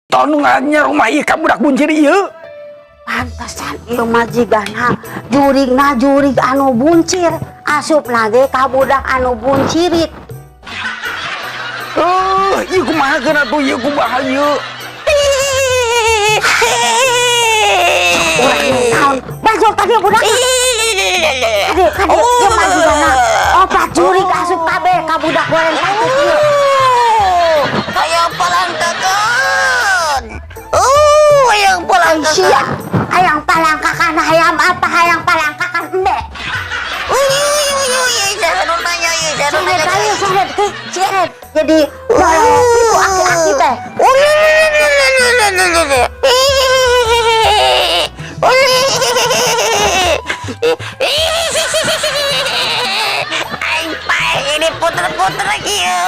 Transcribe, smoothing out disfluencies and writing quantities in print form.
tonungannya rumah ieu ka budak buncir ieu. Pantesan ieu majigana jurig anu buncir, asupna ge ka budak anu buncirit. Ieu kumaha keun atuh ieu kumaha ieu? Urang naon? Bajol tadi budak. Kade ieu majigana obat jurig asup kabeh ka budak goreng patus ieu. Hayang palangkakan. Hayang palangkakan. Hayang palangkakan hayam apa hayang palangkakan embe. Seret jadi itu aki-aki teh. Aing pae ini puter-puter lagi ya.